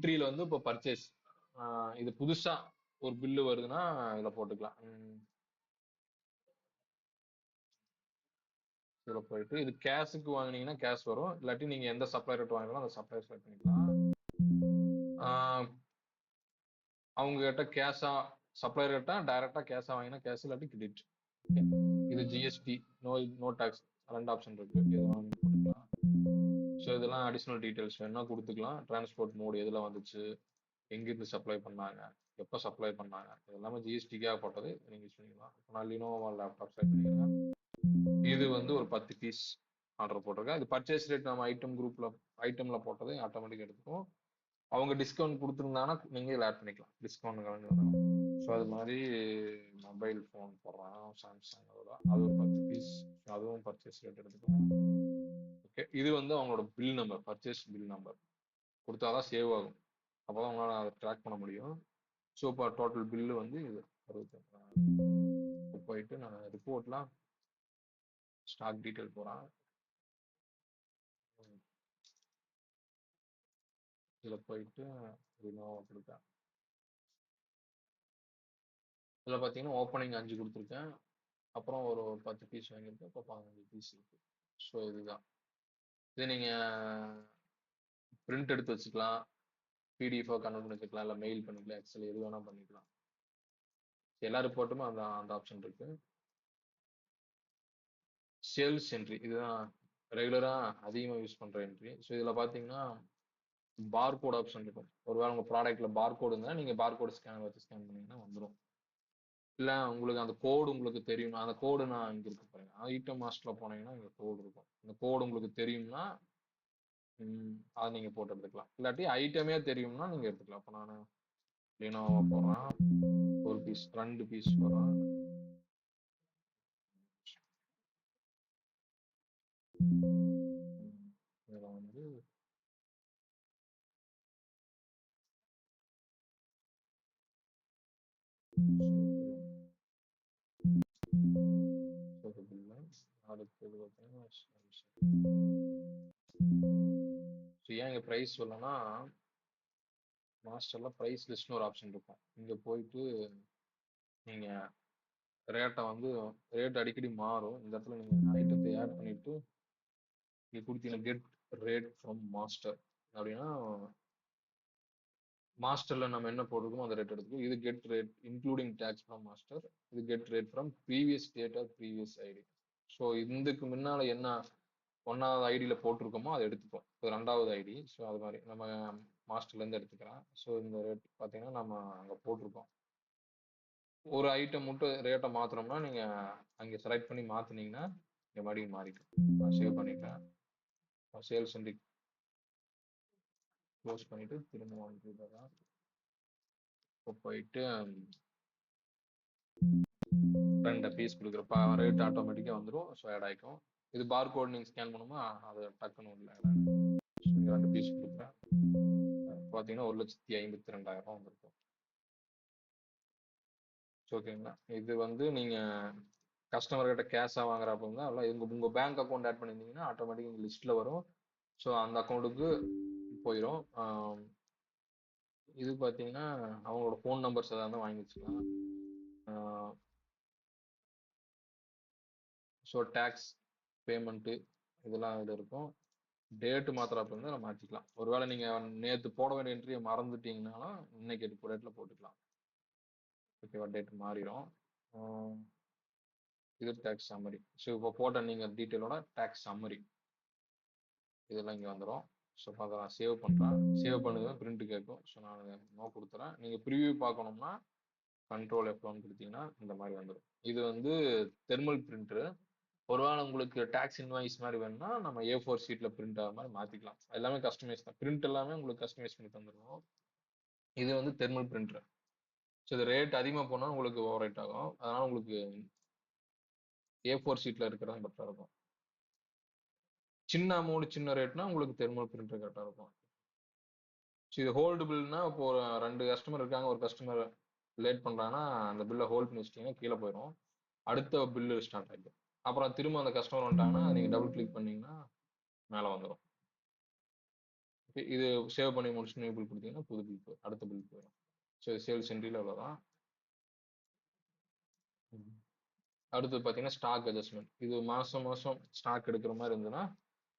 என்ட்ரியில வந்து இப்போ பர்ச்சேஸ் இது புதுசா ஒரு பில்லு வருதுன்னா இதில் போட்டுக்கலாம். இதில் போயிட்டு இது கேஷுக்கு வாங்கினீங்கன்னா கேஷ் வரும், இல்லாட்டி நீங்க எந்த சப்ளையர் வாங்கினாலும் அந்த சப்ளையர் செலக்ட் பண்ணிக்கலாம். அவங்க கிட்ட கேஷா சப்ளையர் கிட்ட டைரக்டா கேஷா வாங்கினா கேஷ், இல்லாட்டி கிரெடிட். இது ஜிஎஸ்டி, நோ டாக்ஸ், 2 ஆப்ஷன் இருக்கு. இது போட்டுக்கலாம். ஸோ இதெல்லாம் அடிஷ்னல் டீட்டெயில்ஸ் வேணா கொடுத்துக்கலாம். டிரான்ஸ்போர்ட் மோடு எதுல வந்துச்சு, எங்கிருந்து சப்ளை பண்ணாங்க, எப்போ சப்ளை பண்ணாங்க, இது எல்லாமே ஜிஎஸ்டிக்காக போட்டது. நீங்க யூஸ் பண்ணிக்கலாம். இப்போ நான் லினோவா லேப்டாப் செலக்ட் பண்ணிக்கிறேன். இது வந்து ஒரு 10 பீஸ் ஆர்டர் போட்டிருக்கேன். இது பர்ச்சேஸ் ரேட் நம்ம ஐட்டம்ல போட்டது ஆட்டோமேட்டிக் எடுத்துக்கும். அவங்க டிஸ்கவுண்ட் கொடுத்துருந்தாங்கன்னா நீங்க இதில் ஆட் பண்ணிக்கலாம். டிஸ்கவுண்ட் கலந்து வரும். ஸோ அது மாதிரி மொபைல் ஃபோன் போடுறான் சாம்சங், அது ஒரு 10 பீஸ், அதுவும் பர்ச்சேஸ் ரேட் எடுத்துக்கலாம். ஓகே, இது வந்து அவங்களோட bill number, purchase bill number கொடுத்தாதான் சேவ் ஆகும். அப்போதான் உங்களால் அதை ட்ராக் பண்ண முடியும். ஸோ இப்போ டோட்டல் பில்லு வந்து இது 65. போயிட்டு நான் ரிப்போர்ட்லாம் ஸ்டாக் டீட்டெயில் போகிறேன். இதில் போயிட்டு ரினோவா கொடுத்தேன். இதில் பார்த்தீங்கன்னா ஓப்பனிங் 5 கொடுத்துருக்கேன், அப்புறம் ஒரு 10 பீஸ் வாங்கியிருக்கேன், இப்போ 15 பீஸ் இருக்கு. ஸோ இதுதான். இது நீங்கள் பிரிண்ட் எடுத்து வச்சுக்கலாம், பிடிஎஃப் கன்வெர்ட் பண்ணி வச்சுக்கலாம், இல்லை மெயில் பண்ணிக்கலாம், எக்ஸல் எது வேணால் பண்ணிக்கலாம். எல்லா ரிப்போர்ட்டுமே அந்த ஆப்ஷன் இருக்கு. சேல்ஸ் என்ட்ரி இதுதான் ரெகுலராக அதிகமாக யூஸ் பண்ணுற என்ட்ரி. ஸோ இதில் பார்த்தீங்கன்னா பார்கோட் ஆப்ஷன் இருக்கும். ஒருவேளை உங்கள் ப்ராடக்ட்ல பார்கோடு இருந்தால் நீங்கள் பார்கோடு ஸ்கேனர் வச்சு ஸ்கேன் பண்ணீங்கன்னா வந்துடும். இல்லை உங்களுக்கு அந்த கோடு உங்களுக்கு தெரியும், அந்த கோடு நான் இங்கே இருக்கு பாருங்க, ஐட்டம் மாஸ்டர்ல போனீங்கன்னா இங்கே கோடு இருக்கும். இந்த கோடு உங்களுக்கு தெரியும்னா அதை நீங்கள் போட்டு எடுத்துக்கலாம். இல்லாட்டி ஐட்டமே தெரியும்னா நீங்கள் எடுத்துக்கலாம். இப்போ நான் லினோவா போடுறேன், ஒரு பீஸ் 2 பீஸ் போடுறேன். இதில் வந்து ஏன் இங்க பிரைஸ் சொல்லனா, மாஸ்டர்ல பிரைஸ் லிஸ்ட்னு ஒரு ஆப்ஷன் இருக்கும். இங்க போயிட்டு நீங்க ரேட்டை வந்து ரேட் அடிக்கடி மாறும். இந்த இடத்துல நீங்க ஐட்டத்தை ஆட் பண்ணிட்டு இங்க கொடுத்தீங்கன்னா கெட் ரேட் ஃப்ரம் மாஸ்டர் அப்படின்னா மாஸ்டர்ல நம்ம என்ன போட்டுருக்கோமோ அந்த ரேட் எடுத்துக்கோ. இது get rate including tax from master, இது get rate from previous date or previous ID. So இதுக்கு முன்னால என்ன 1வது ஐடியில போட்டிருக்கோமோ அதை எடுத்துப்போம். இது 2வது ஐடி. ஸோ அது மாதிரி நம்ம மாஸ்டர்ல இருந்து எடுத்துக்கலாம். ஸோ இந்த ரேட் பார்த்தீங்கன்னா நம்ம அங்கே போட்டிருக்கோம். ஒரு ஐட்டம் மட்டும் ரேட்டை மாத்திரோம்னா நீங்க அங்கே செலக்ட் பண்ணி மாத்தினீங்கன்னா இங்க மறுபடியும் மாறிக்கும். நான் சேவ் பண்ணிட்டேன். சேல்ஸ் வந்து க்ளோஸ் பண்ணிட்டு திரும்ப வாங்கிட்டு இப்போ போயிட்டு 2 பீஸ் கொடுக்குறப்ப ரேட் ஆட்டோமேட்டிக்காக வந்துடும். ஸோ ஆட் ஆகிக்கும். இது பார் கோட் நீங்கள் ஸ்கேன் பண்ணுமா அது டக்குன்னு இல்லை. 2 பீஸ் கொடுக்குறேன். பார்த்தீங்கன்னா 1,52,000 வந்திருக்கும். ஓகேங்களா. இது வந்து நீங்கள் கஸ்டமர்கிட்ட கேஷாக வாங்குறப்ப வந்து அதெல்லாம் உங்கள் பேங்க் அக்கௌண்ட் ஆட் பண்ணியிருந்தீங்கன்னா ஆட்டோமேட்டிக் இங்கே லிஸ்ட்டில் வரும். ஸோ அந்த அக்கௌண்ட்டுக்கு போயிடும். இது பார்த்தீங்கன்னா அவங்களோட ஃபோன் நம்பர்ஸ் எதாவது வாங்கி வச்சுக்கலாம். ஸோ டேக்ஸ் பேமெண்ட்டு இதெல்லாம் இதில் இருக்கும். டேட்டு மாத்திரப்ப வந்து நம்ம மாற்றிக்கலாம். ஒருவேளை நீங்கள் நேற்று போட வேண்டிய என்ட்ரியை மறந்துட்டீங்கன்னாலும் இன்னைக்கு எடுப்பு டேட்டில் போட்டுக்கலாம். ஓகேவா, டேட் மாறிடும். இது டேக்ஸ் சம்மரி. ஸோ இப்போ போட்ட நீங்கள் டீட்டெயிலோட டேக்ஸ் சம்மரி இதெல்லாம் இங்கே வந்துடும். ஸோ இப்போ அதை நான் சேவ் பண்ணுறேன். சேவ் பண்ணுங்க, பிரிண்ட் கேட்கும். ஸோ நான் நோ கொடுத்துறேன். நீங்கள் ப்ரிவியூ பார்க்கணும்னா கண்ட்ரோல் F1 கொடுத்தீங்கன்னா இந்த மாதிரி வந்துடும். இது வந்து தெர்மல் பிரிண்டரு. ஒருவேளை உங்களுக்கு டேக்ஸ் இன்வாய்ஸ் மாதிரி வேணும்னா நம்ம A4 ஷீட்ல பிரிண்ட் ஆகிற மாதிரி மாற்றிக்கலாம். எல்லாமே கஸ்டமைஸ் தான். பிரிண்ட் எல்லாமே உங்களுக்கு கஸ்டமைஸ் பண்ணி தந்துடுவோம். இது வந்து தெர்மல் பிரிண்டர். ஸோ இது ரேட் அதிகமாக போனால் உங்களுக்கு ஓவர் ரேட் ஆகும். அதனால உங்களுக்கு A4 ஷீட்ல இருக்கிறது பெட்டராக இருக்கும். சின்ன அமௌண்ட் சின்ன ரேட்னா உங்களுக்கு தெர்மல் பிரிண்டர் கரெக்டாக இருக்கும். ஸோ இது ஹோல்டு பில்னா இப்போ 2 கஸ்டமர் இருக்காங்க, ஒரு கஸ்டமர் லேட் பண்ணுறாங்கன்னா அந்த பில்லை ஹோல்ட் பண்ணி வச்சிட்டிங்கன்னா கீழே போயிடும். அடுத்த பில்லு ஸ்டார்ட் ஆகிடும். அப்புறம் திரும்ப அந்த கஸ்டமர் வந்துட்டாங்கன்னா நீங்கள் டபுள் கிளிக் பண்ணீங்கன்னா மேலே வந்துடும். இது சேவ் பண்ணி முடிச்சு நியூ பில் கொடுத்தீங்கன்னா புது பில் போய் அடுத்த பில் போயிடும். ஸோ சேல்ஸ் என்ட்ரியில் அவ்வளோதான். அடுத்து பார்த்தீங்கன்னா ஸ்டாக் அட்ஜஸ்ட்மெண்ட். இது மாதம் மாதம் ஸ்டாக் எடுக்கிற மாதிரி இருந்ததுன்னா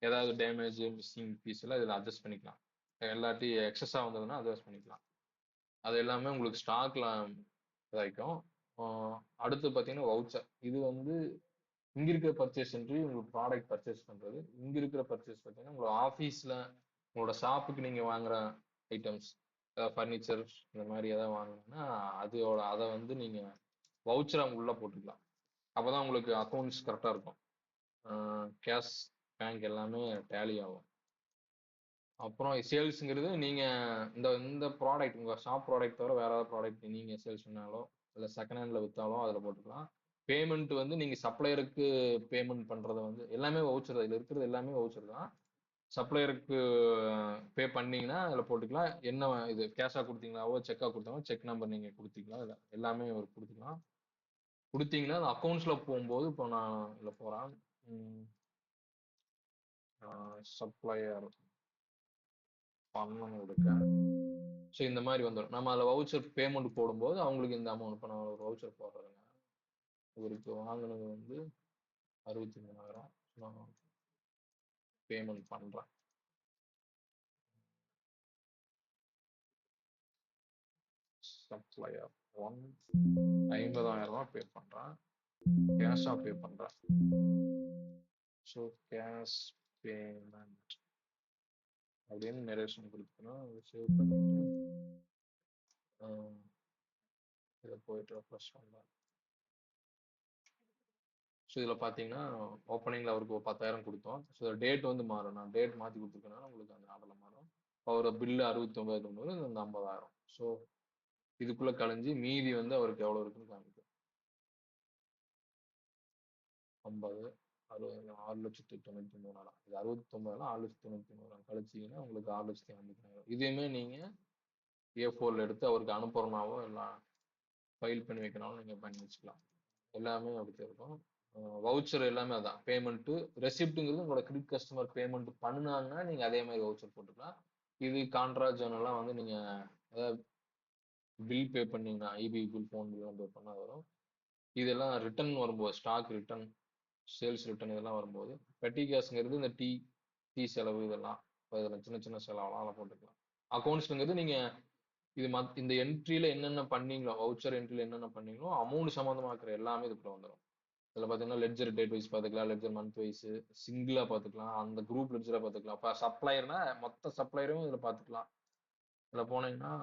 ஏதாவது டேமேஜ் மிஸ்ஸிங் பீஸ் எல்லாம் இதில் அட்ஜஸ்ட் பண்ணிக்கலாம். எல்லாத்தையும் எக்ஸஸாக வந்ததுன்னா அட்ஜஸ்ட் பண்ணிக்கலாம். அது எல்லாமே உங்களுக்கு ஸ்டாக்ல இதாயிக்கும். அடுத்து பார்த்தீங்கன்னா வவுச்சர். இது வந்து இங்க இருக்கிற பர்ச்சேஸ் என்ட்ரி உங்களுக்கு ப்ராடக்ட் பர்ச்சேஸ் பண்றது. இங்க இருக்கிற பர்ச்சேஸ் பார்த்தீங்கன்னா உங்களோட ஆஃபீஸ்ல உங்களோட ஷாப்புக்கு நீங்க வாங்குற ஐட்டம்ஸ், ஃபர்னிச்சர் இந்த மாதிரி ஏதாவது வாங்கினீங்கன்னா அதோட அதை வந்து நீங்க வவுச்சர் அவங்க உள்ள போட்டுக்கலாம். அப்பதான் உங்களுக்கு அக்கௌண்ட்ஸ் கரெக்டா இருக்கும். கேஷ் பேங்க் எல்லாமே டேலி ஆகும். அப்புறம் சேல்ஸுங்கிறது நீங்க இந்த இந்த ப்ராடக்ட் உங்க ஷாப் ப்ராடக்ட் தவிர வேற ஏதாவது ப்ராடக்ட் நீங்க சேல்ஸ் பண்ணாலோ இல்லை செகண்ட் ஹேண்ட்ல வித்தாலோ அதில் போட்டுக்கலாம். பேமெண்ட் வந்து நீங்க சப்ளையருக்கு பேமெண்ட் பண்றதை வந்து எல்லாமே வவுச்சர். இதில் இருக்கிறது எல்லாமே வவுச்சர் தான். சப்ளையருக்கு பே பண்ணீங்கன்னா அதில் போட்டுக்கலாம். என்ன இது கேஷாக கொடுத்தீங்களாவோ செக்காக கொடுத்தாலும் செக் நம்பர் நீங்கள் கொடுத்தீங்களா இல்லை எல்லாமே ஒரு கொடுத்துக்கலாம். கொடுத்தீங்கன்னா அது அக்கௌண்ட்ஸில் போகும்போது இப்போ நான் இதில் போகிறேன் சப்ளையர் பண்ணணும் கொடுக்க. ஸோ இந்த மாதிரி வந்துடும். நம்ம அதில் வவுச்சர் பேமெண்ட் போடும்போது அவங்களுக்கு இந்த அமௌண்ட் இப்போ நான் ஒரு வவுச்சர் போடுறேங்க. இவருக்கு வாங்கினது வந்து 63,000 நான் பேமெண்ட் பண்ணுறேன். சப்ளையர் 50,000 பே பண்ணுறேன். கேஷாக பே பண்ணுறேன். ஸோ கேஷ் பேமெண்ட் அப்படின்னு நரேஷன் கொடுத்துக்கணும். சேவ் பண்ணிட்டு இதை போயிட்டு ரெஃப்ரெஷ் பண்ணுறேன். ஸோ இதில் பார்த்தீங்கன்னா ஓப்பனிங்கில் அவருக்கு 10,000 கொடுத்தோம். ஸோ டேட் வந்து மாறும். நான் டேட் மாற்றி கொடுத்துருக்கனால உங்களுக்கு அந்த ஆர்டரில் மாறும். அவரோட பில்லு 69,900 இந்த 50,000. ஸோ இதுக்குள்ளே கழிஞ்சு மீதி வந்து அவருக்கு எவ்வளோ இருக்குன்னு காமிக்கும். 50 60 6,93,000. இது 69,000 6,93,000 கழிச்சிங்கன்னா உங்களுக்கு 6,50,000. இதையுமே நீங்கள் A4 எடுத்து அவருக்கு அனுப்புறனாவோ இல்லை ஃபைல் பண்ணி வைக்கனாலும் நீங்கள் பண்ணி வச்சுக்கலாம். எல்லாமே அப்படி இருக்கும். வவுச்சர் எல்லாமே அதான். பேமெண்ட்டு ரெசிப்ட்டுங்கிறது உங்களோட கிரெடிட் கஸ்டமர் பேமெண்ட் பண்ணினாங்கன்னா நீங்கள் அதே மாதிரி வவுச்சர் போட்டுக்கலாம். இது கான்ட்ரா ஜோனெல்லாம் வந்து நீங்கள் ஏதாவது பில் பே பண்ணீங்கன்னா இபி பில் ஃபோன் பில்லாம் பே பண்ணால் வரும். இதெல்லாம் ரிட்டர்ன் வரும்போது ஸ்டாக் ரிட்டர்ன் சேல்ஸ் ரிட்டர்ன் இதெல்லாம் வரும்போது பெட்டி கேஷ்ங்கிறது இந்த டீ செலவு இதெல்லாம் இதெல்லாம் சின்ன சின்ன செலவெல்லாம் அதில் போட்டுக்கலாம். அக்கௌண்ட்ஸுங்கிறது நீங்கள் இது இந்த என்ட்ரியில் என்னென்ன பண்ணீங்களோ வவுச்சர் என்ட்ரியில் என்னென்ன பண்ணீங்களோ அமௌண்ட் சம்மந்தமாக இருக்கிற எல்லாமே இதுக்குள்ள வந்துடும். இதில் பார்த்தீங்கன்னா லெட்ஜர் டேட் வைஸ் பார்த்துக்கலாம், லெட்ஜர் மந்த் வைஸ் சிங்கிளாக பார்த்துக்கலாம், அந்த குரூப் லெட்ஜராக பார்த்துக்கலாம். இப்போ சப்ளையர்னா மொத்த சப்ளையரும் இதில் பார்த்துக்கலாம். இதில் போனீங்கன்னா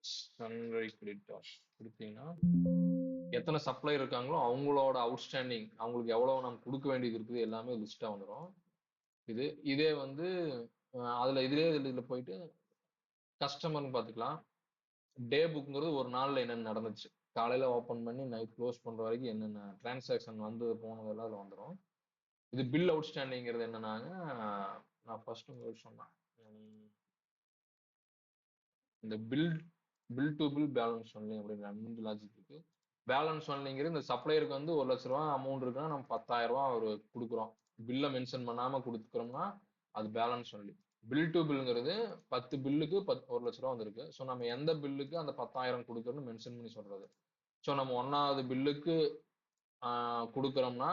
சன்ரை கிரெடிட்டார்ஸ் கொடுத்தீங்கன்னா எத்தனை சப்ளையர் இருக்காங்களோ அவங்களோட அவுட்ஸ்டாண்டிங் அவங்களுக்கு எவ்வளோ நம்ம கொடுக்க வேண்டியது இருக்குது எல்லாமே லிஸ்ட்டாக வந்துடும். இதே வந்து அதில் இதில் போயிட்டு கஸ்டமர்னு பார்த்துக்கலாம். டே புக்ங்கிறது ஒரு நாளில் என்னென்ன நடந்துச்சு, காலையில் ஓப்பன் பண்ணி நைட் க்ளோஸ் பண்ணுற வரைக்கும் என்னென்ன டிரான்சாக்ஷன் வந்து போனதெல்லாம் அதில் வந்துடும். இது பில் அவுட்ஸ்டாண்டிங்கிறது என்னன்னாங்க, நான் ஃபர்ஸ்ட் உங்களுக்கு சொன்னேன் இந்த bill to bill balance only அப்படின்னு 2 லாஜிக் இருக்கு. பேலன்ஸ் ஒன்லிங்கிறது இந்த சப்ளையருக்கு வந்து 1,00,000 ரூபா அமௌண்ட் இருக்குன்னா நம்ம 10,000 ரூபா அவர் கொடுக்குறோம், பில்லை மென்ஷன் பண்ணாம கொடுத்துக்கிறோம்னா அது பேலன்ஸ் ஒன்லி. பில் டு பில்ங்கிறது 10 பில்லுக்கு 1,00,000 ரூபா வந்திருக்கு. ஸோ நம்ம எந்த பில்லுக்கு அந்த 10,000 கொடுக்குறோம்னு மென்ஷன் பண்ணி சொல்றது. ஸோ நம்ம 1வது பில்லுக்கு கொடுக்குறோம்னா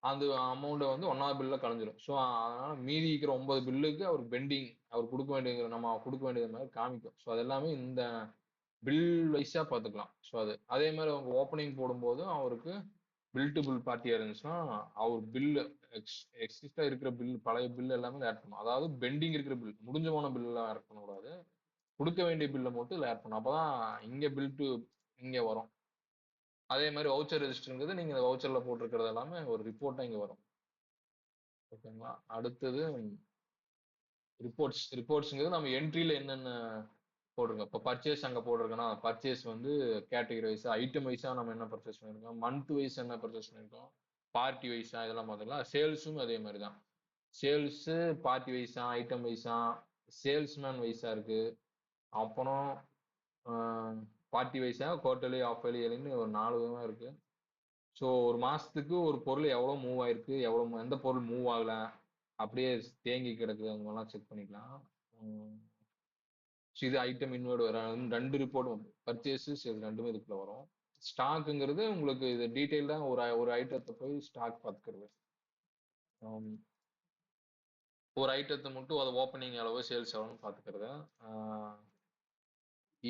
அந்த அமௌண்ட்டை வந்து 1வது பில்ல கலைஞ்சிடும். ஸோ அதனால மீதி இருக்கிற 9 பில்லுக்கு அவர் பெண்டிங் அவர் கொடுக்க வேண்டியது நம்ம கொடுக்க வேண்டியது மாதிரி காமிக்கும். ஸோ அது எல்லாமே இந்த பில் வைஸா பார்த்துக்கலாம். ஸோ அதே மாதிரி அவங்க ஓப்பனிங் போடும்போதும் அவருக்கு பில் டு பில் பார்ட்டியா இருந்துச்சுன்னா அவர் பில்லு எக்ஸிஸ்டா இருக்கிற பில் பழைய பில் எல்லாமே ஆட் பண்ணும். அதாவது பெண்டிங் இருக்கிற பில் முடிஞ்ச போன பில் எல்லாம் ஆட் பண்ணக்கூடாது, கொடுக்க வேண்டிய பில்லை மட்டும் இதில் ஆட் பண்ணும். அப்போதான் இங்கே பில் டு இங்கே வரும். அதே மாதிரி வவுச்சர் ரெஜிஸ்டருங்கிறது நீங்கள் இந்த வவுச்சரில் போட்டிருக்கிறது எல்லாமே ஒரு ரிப்போர்ட்டாக இங்கே வரும். ஓகேங்களா. அடுத்தது ரிப்போர்ட்ஸுங்கிறது நம்ம என்ட்ரியில் என்னென்ன போட்டிருக்கோம். இப்போ பர்ச்சேஸ் அங்கே போட்டிருக்கோன்னா பர்ச்சேஸ் வந்து கேட்டகரி வைஸா ஐட்டம் வைஸாக நம்ம என்ன பர்ச்சேஸ் பண்ணியிருக்கோம், மந்த் வைஸ் என்ன பர்ச்சேஸ் பண்ணியிருக்கோம், பார்ட்டி வைஸா இதெல்லாம் பார்த்துக்கலாம். சேல்ஸும் அதே மாதிரி தான். சேல்ஸு பார்ட்டி வைஸா ஐட்டம் வைஸா சேல்ஸ்மேன் வைஸா இருக்கு. அப்புறம் பார்ட்டி வைஸா குவார்டர்லி ஆஃப் இயர்லின்னு ஒரு 4 விதமாக இருக்கு. ஸோ ஒரு மாசத்துக்கு ஒரு பொருள் எவ்வளோ மூவ் ஆயிருக்கு, எவ்வளோ எந்த பொருள் மூவ் ஆகல அப்படியே தேங்கி கிடக்குது அந்த மாதிரிலாம் செக் பண்ணிக்கலாம். ஸோ இது ஐட்டம் இன்வெர்ட் வரும். 2 ரிப்போர்ட் பர்ச்சேஸ் சேல்ஸ் 2மே இதுக்குள்ள வரும். ஸ்டாக்குங்கிறது உங்களுக்கு இது டீட்டெயில்டா ஒரு ஒரு ஐட்டத்தை போய் ஸ்டாக் பார்த்துக்கிறது. ஒரு ஐட்டத்தை மட்டும் அது ஓப்பனிங் எவ்வளவு சேல்ஸ் எவ்வளோன்னு பார்த்துக்கிறது.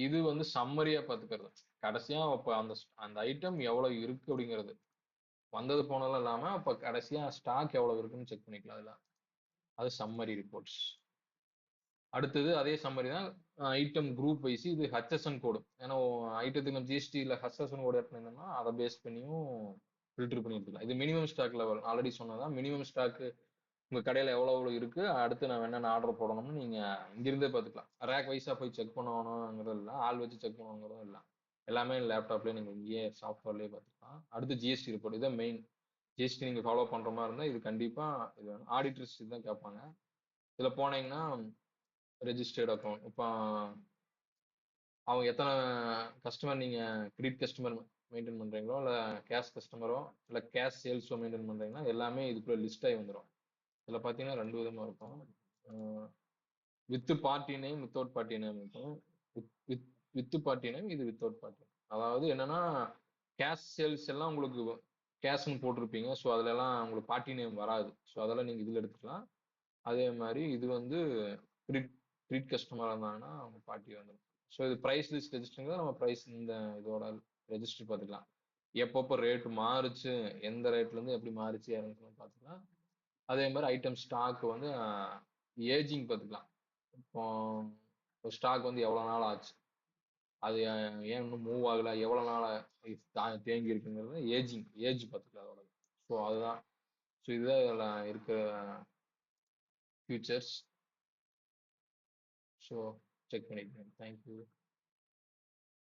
இது வந்து சம்மரியா பார்த்துக்கிறது. கடைசியா இப்போ அந்த அந்த ஐட்டம் எவ்வளவு இருக்கு அப்படிங்கிறது வந்தது போனதும் இல்லாம அப்ப கடைசியா ஸ்டாக் எவ்வளவு இருக்குன்னு செக் பண்ணிக்கலாம் அதுல. அது சம்மரி ரிப்போர்ட்ஸ். அடுத்தது அதே சம்மரி தான் ஐட்டம் குரூப் வைஸ். இது ஹச்எஸ்என் கோடு. ஏன்னா ஐட்டத்துக்கு நம்ம ஜிஎஸ்டியில் ஹச்எஸ்என் கோடு எடுத்துனோம்னா அதை பேஸ் பண்ணியும் ஃபில்டர் பண்ணி எடுத்துக்கலாம். இது மினிமம் ஸ்டாக் லெவல் ஆல்ரெடி சொன்னதான். மினிமம் ஸ்டாக் உங்க கடையில எவ்வளவு இருக்கு, அடுத்து நான் என்னென்ன ஆர்டர் போடணும்னு நீங்க இங்கிருந்தே பார்த்துக்கலாம். ரேக் வைஸா போய் செக் பண்ணணுங்கிறது இல்லை, ஆள் வச்சு செக் பண்ணணுங்கிறதும் இல்லை. எல்லாமே லேப்டாப்லயே நீங்க இங்கேயே சாஃப்ட்வேர்லயே பார்த்துக்கலாம். அடுத்து ஜிஎஸ்டி ரிப்போர்ட். இதான் மெயின். ஜிஎஸ்டி நீங்க ஃபாலோ பண்ற மாதிரி இருந்தா இது கண்டிப்பா இது வேணும். ஆடிட்டர்ஸ் இதுதான் கேட்பாங்க. இதுல போனீங்கன்னா ரெஜிஸ்டர்ட் அக்கௌண்ட். இப்போ அவங்க எத்தனை கஸ்டமர் நீங்க கிரெடிட் கஸ்டமர் மெயின்டைன் பண்றீங்களோ இல்ல கேஷ் கஸ்டமரோ இல்ல கேஷ் சேல்ஸோ மெயின்டைன் பண்றீங்கன்னா எல்லாமே இதுக்குள்ள லிஸ்ட் ஆகி வந்துடும். இதுல பாத்தீங்கன்னா 2 விதமா இருக்கும். With party name, without party name இருக்கும். வித் பார்ட்டி நேம், இது வித்தவுட் பார்ட்டி. அதாவது என்னன்னா கேஷ் சேல்ஸ் எல்லாம் உங்களுக்கு கேஷ்னு போட்டிருப்பீங்க. ஸோ அதுல எல்லாம் உங்களுக்கு பார்ட்டி நேம் வராது. ஸோ அதெல்லாம் நீங்க இதுல எடுத்துக்கலாம். அதே மாதிரி இது வந்து கிரெடிட் கஸ்டமரா இருந்தாங்கன்னா அவங்க பார்ட்டி வந்துடும். ஸோ இது ப்ரைஸ் லிஸ்ட் ரெஜிஸ்டருங்க. நம்ம ப்ரைஸ் இந்த இதோட ரெஜிஸ்டர் பார்த்துக்கலாம். எப்பப்போ ரேட் மாறுச்சு, எந்த ரேட்ல இருந்து எப்படி மாறுச்சு இறங்குச்சுன்னு பார்த்துக்கலாம். அதே மாதிரி ஐட்டம் ஸ்டாக் வந்து ஏஜிங் பார்த்துக்கலாம். இப்போ ஸ்டாக் வந்து எவ்வளோ நாள் ஆச்சு, அது ஏன் இன்னும் மூவ் ஆகல, எவ்வளோ நாள் தேங்கி இருக்குங்கிறது ஏஜ் பார்த்துக்கலாம் அதோட. ஸோ அதுதான். ஸோ இதுதான் இதில் இருக்கிற ஃபியூச்சர்ஸ். ஸோ செக் பண்ணிக்கோங்க. தேங்க்யூ.